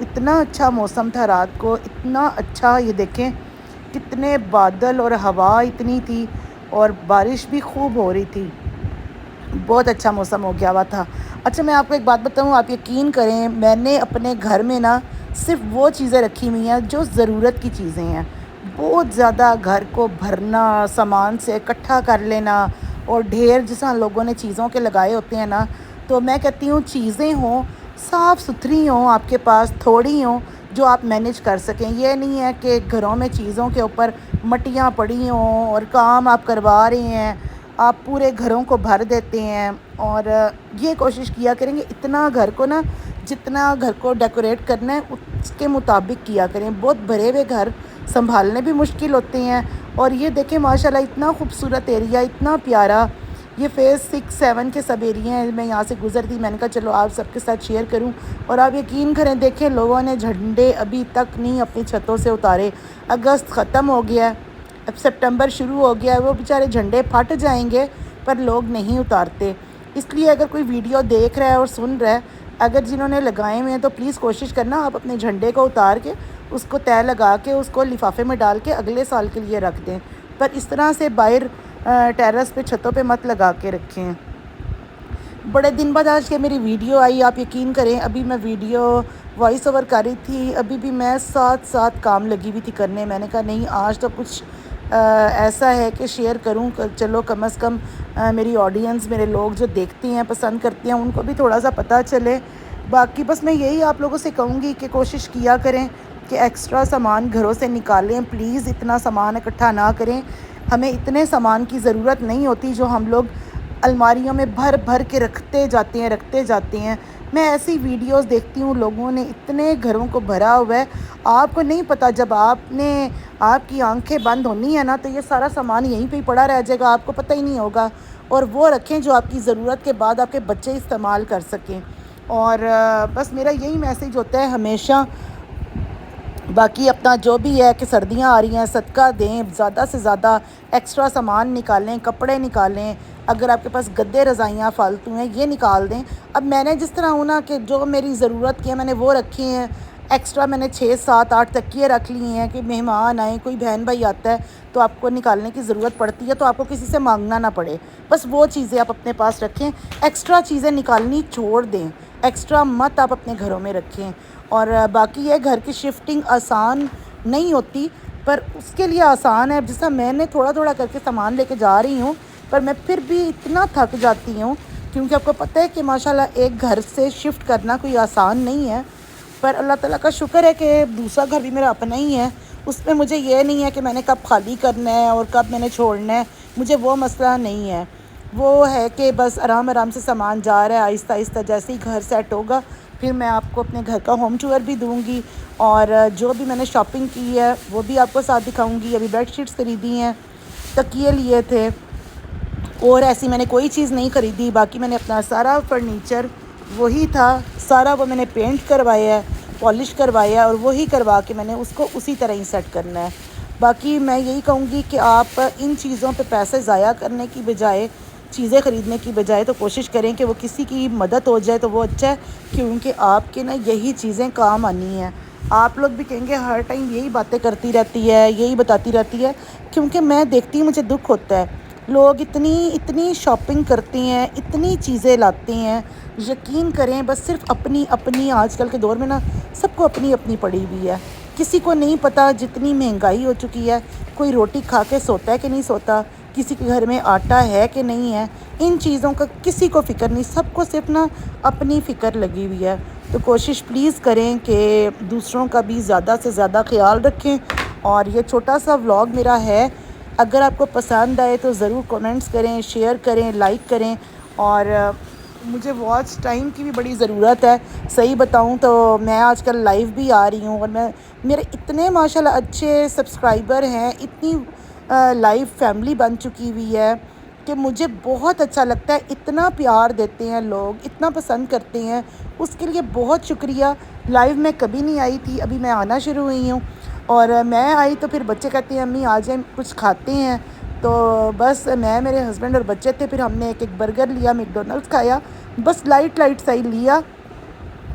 اتنا اچھا موسم تھا رات کو، اتنا اچھا، یہ دیکھیں کتنے بادل اور ہوا اتنی تھی اور بارش بھی خوب ہو رہی تھی، بہت اچھا موسم ہو گیا ہوا تھا۔ اچھا میں آپ کو ایک بات بتاؤں، آپ یقین کریں میں نے اپنے گھر میں نا صرف وہ چیزیں رکھی ہوئی ہیں جو ضرورت کی چیزیں ہیں۔ بہت زیادہ گھر کو بھرنا، سامان سے اکٹھا کر لینا اور ڈھیر جیسا لوگوں نے چیزوں کے لگائے ہوتے ہیں نا، تو میں کہتی ہوں چیزیں ہوں صاف ستھری ہوں آپ کے پاس، تھوڑی ہوں جو آپ مینیج کر سکیں۔ یہ نہیں ہے کہ گھروں میں چیزوں کے اوپر مٹیاں پڑی ہوں اور کام آپ کروا رہے ہیں، آپ پورے گھروں کو بھر دیتے ہیں۔ اور یہ کوشش کیا کریں کہ اتنا گھر کو نا، جتنا گھر کو ڈیکوریٹ کرنا ہے اس کے مطابق کیا کریں۔ بہت بھرے ہوئے گھر سنبھالنے بھی مشکل ہوتے ہیں۔ اور یہ دیکھیں ماشاءاللہ اتنا خوبصورت ایریا، اتنا پیارا، یہ فیز 6-7 کے سب ایریے ہیں۔ میں یہاں سے گزرتی، میں نے کہا چلو آپ سب کے ساتھ شیئر کروں۔ اور آپ یقین کریں دیکھیں لوگوں نے جھنڈے ابھی تک نہیں اپنی چھتوں سے اتارے۔ اگست ختم ہو گیا ہے، اب سپٹمبر شروع ہو گیا ہے، وہ بیچارے جھنڈے پھٹ جائیں گے پر لوگ نہیں اتارتے۔ اس لیے اگر کوئی ویڈیو دیکھ رہا ہے اور سن رہا ہے، اگر جنہوں نے لگائے ہوئے ہیں تو پلیز کوشش کرنا آپ اپنے جھنڈے کو اتار کے اس کو طے لگا کے اس کو لفافے میں ڈال کے اگلے سال کے لیے رکھ دیں، پر اس طرح سے باہر ٹیرس پہ چھتوں پہ مت لگا کے رکھیں۔ بڑے دن بعد آج کے میری ویڈیو آئی، آپ یقین کریں ابھی میں ویڈیو وائس اوور کر رہی تھی، ابھی بھی میں ساتھ ساتھ کام لگی ہوئی تھی کرنے۔ میں نے کہا نہیں آج تو کچھ ایسا ہے کہ شیئر کروں، چلو کم از کم میری آڈینس، میرے لوگ جو دیکھتے ہیں پسند کرتے ہیں ان کو بھی تھوڑا سا پتہ چلے۔ باقی بس میں یہی آپ لوگوں سے کہوں گی کہ کوشش کیا کریں کہ ایکسٹرا سامان گھروں سے نکالیں، پلیز اتنا سامان اکٹھا نہ کریں۔ ہمیں اتنے سامان کی ضرورت نہیں ہوتی جو ہم لوگ الماریوں میں بھر بھر کے رکھتے جاتے ہیں۔ میں ایسی ویڈیوز دیکھتی ہوں لوگوں نے اتنے گھروں کو بھرا ہوا ہے، آپ کو نہیں پتہ جب آپ کی آنکھیں بند ہونی ہے نا تو یہ سارا سامان یہیں پہ ہی پڑا رہ جائے گا، آپ کو پتہ ہی نہیں ہوگا۔ اور وہ رکھیں جو آپ کی ضرورت کے بعد آپ کے بچے استعمال کر سکیں۔ اور بس میرا یہی میسیج ہوتا ہے ہمیشہ۔ باقی اپنا جو بھی ہے کہ سردیاں آ رہی ہیں، صدقہ دیں، زیادہ سے زیادہ ایکسٹرا سامان نکالیں، کپڑے نکالیں، اگر آپ کے پاس گدے رضائیاں فالتو ہیں یہ نکال دیں۔ اب میں نے جس طرح ہوں نا کہ جو میری ضرورت کی ہے میں نے وہ رکھی ہیں، ایکسٹرا میں نے 6-7-8 تکیے رکھ لی ہیں کہ مہمان آئیں، کوئی بہن بھائی آتا ہے تو آپ کو نکالنے کی ضرورت پڑتی ہے تو آپ کو کسی سے مانگنا نہ پڑے، بس وہ چیزیں آپ اپنے پاس رکھیں۔ ایکسٹرا چیزیں نکالنی چھوڑ دیں، ایکسٹرا مت آپ اپنے گھروں میں رکھیں۔ اور باقی یہ گھر کی شفٹنگ آسان نہیں ہوتی پر اس کے لیے آسان ہے، جیسا میں نے تھوڑا تھوڑا کر کے سامان لے کے جا رہی ہوں، پر میں پھر بھی اتنا تھک جاتی ہوں کیونکہ آپ کو پتہ ہے کہ ماشاءاللہ ایک گھر سے شفٹ کرنا کوئی آسان نہیں ہے۔ پر اللہ تعالیٰ کا شکر ہے کہ دوسرا گھر بھی میرا اپنا ہی ہے، اس میں مجھے یہ نہیں ہے کہ میں نے کب خالی کرنا ہے اور کب میں نے چھوڑنا ہے، مجھے وہ مسئلہ نہیں ہے۔ وہ ہے کہ بس آرام آرام سے سامان جا رہا ہے، آہستہ آہستہ جیسے ہی گھر سیٹ ہوگا پھر میں آپ کو اپنے گھر کا ہوم ٹور بھی دوں گی، اور جو بھی میں نے شاپنگ کی ہے وہ بھی آپ کو ساتھ دکھاؤں گی۔ ابھی بیڈ شیٹس خریدی ہیں، تکیے لیے تھے، اور ایسی میں نے کوئی چیز نہیں خریدی۔ باقی میں نے اپنا سارا فرنیچر وہی تھا، سارا وہ میں نے پینٹ کروایا ہے، پالش کروایا ہے، اور وہی کروا کے میں نے اس کو اسی طرح ہی سیٹ کرنا ہے۔ باقی میں یہی کہوں گی کہ آپ ان چیزوں پہ پیسے ضائع کرنے کی بجائے، چیزیں خریدنے کی بجائے تو کوشش کریں کہ وہ کسی کی مدد ہو جائے تو وہ اچھا ہے، کیونکہ آپ کے نا یہی چیزیں کام آنی ہیں۔ آپ لوگ بھی کہیں گے ہر ٹائم یہی باتیں کرتی رہتی ہے، یہی بتاتی رہتی ہے، کیونکہ میں دیکھتی ہوں مجھے دکھ ہوتا ہے۔ لوگ اتنی شاپنگ کرتے ہیں، اتنی چیزیں لاتے ہیں، یقین کریں بس صرف اپنی آج کل کے دور میں نا سب کو اپنی پڑی ہوئی ہے۔ کسی کو نہیں پتہ جتنی مہنگائی ہو چکی ہے، کوئی روٹی کھا کے سوتا ہے کہ نہیں سوتا، کسی کے گھر میں آٹا ہے کہ نہیں ہے، ان چیزوں کا کسی کو فکر نہیں، سب کو صرف نا اپنی فکر لگی ہوئی ہے۔ تو کوشش پلیز کریں کہ دوسروں کا بھی زیادہ سے زیادہ خیال رکھیں۔ اور یہ چھوٹا سا ولاگ میرا ہے، اگر آپ کو پسند آئے تو ضرور کومنٹس کریں، شیئر کریں، لائک کریں، اور مجھے واچ ٹائم کی بھی بڑی ضرورت ہے۔ صحیح بتاؤں تو میں آج کل لائیو بھی آ رہی ہوں، اور میرے اتنے ماشاءاللہ اچھے سبسکرائبر ہیں، اتنی لائیو فیملی بن چکی ہوئی ہے کہ مجھے بہت اچھا لگتا ہے، اتنا پیار دیتے ہیں لوگ، اتنا پسند کرتے ہیں، اس کے لیے بہت شکریہ۔ لائیو میں کبھی نہیں آئی تھی، ابھی میں آنا شروع ہوئی ہوں، اور میں آئی تو پھر بچے کہتے ہیں امی آ جائیں کچھ کھاتے ہیں، تو بس میں، میرے ہسبینڈ اور بچے تھے، پھر ہم نے ایک برگر لیا، میک ڈونلڈس کھایا، بس لائٹ سا ہی لیا۔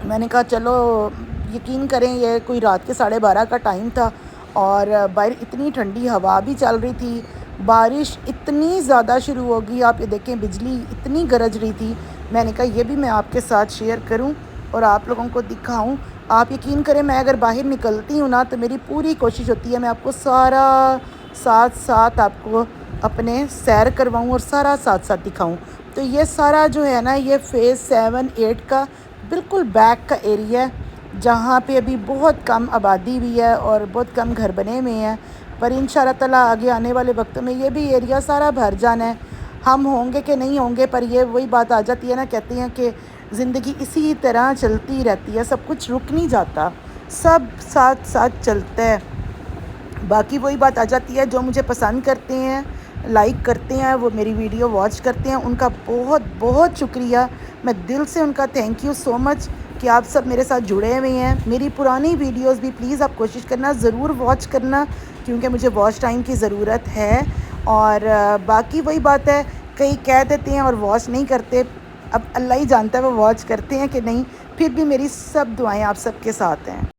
میں نے کہا چلو یقین کریں یہ کوئی رات کے 12:30 کا ٹائم تھا اور باہر اتنی ٹھنڈی ہوا بھی چل رہی تھی، بارش اتنی زیادہ شروع ہو گئی، آپ یہ دیکھیں بجلی اتنی گرج رہی تھی۔ میں نے کہا یہ بھی میں آپ کے ساتھ شیئر کروں اور آپ لوگوں کو دکھاؤں۔ آپ یقین کریں میں اگر باہر نکلتی ہوں نا تو میری پوری کوشش ہوتی ہے میں آپ کو سارا ساتھ آپ کو اپنے سیر کرواؤں اور سارا ساتھ دکھاؤں۔ تو یہ سارا جو ہے نا یہ فیز 7-8 کا بالکل بیک کا ایریا ہے جہاں پہ ابھی بہت کم آبادی بھی ہے اور بہت کم گھر بنے ہوئے ہیں، پر انشاءاللہ تعالیٰ آگے آنے والے وقتوں میں یہ بھی ایریا سارا بھر جانا ہے۔ ہم ہوں گے کہ نہیں ہوں گے، پر یہ وہی بات آ جاتی ہے نا، کہتے ہیں کہ زندگی اسی طرح چلتی رہتی ہے، سب کچھ رک نہیں جاتا، سب ساتھ چلتا ہے۔ باقی وہی بات آ جاتی ہے، جو مجھے پسند کرتے ہیں، لائک کرتے ہیں، وہ میری ویڈیو واچ کرتے ہیں، ان کا بہت بہت شکریہ، میں دل سے ان کا تھینک یو سو مچ کہ آپ سب میرے ساتھ جڑے ہوئے ہیں۔ میری پرانی ویڈیوز بھی پلیز آپ کوشش کرنا ضرور واچ کرنا، کیونکہ مجھے واچ ٹائم کی ضرورت ہے۔ اور باقی وہی بات ہے، کئی کہہ دیتے ہیں اور واچ نہیں کرتے، اب اللہ ہی جانتا ہے وہ واچ کرتے ہیں کہ نہیں، پھر بھی میری سب دعائیں آپ سب کے ساتھ ہیں۔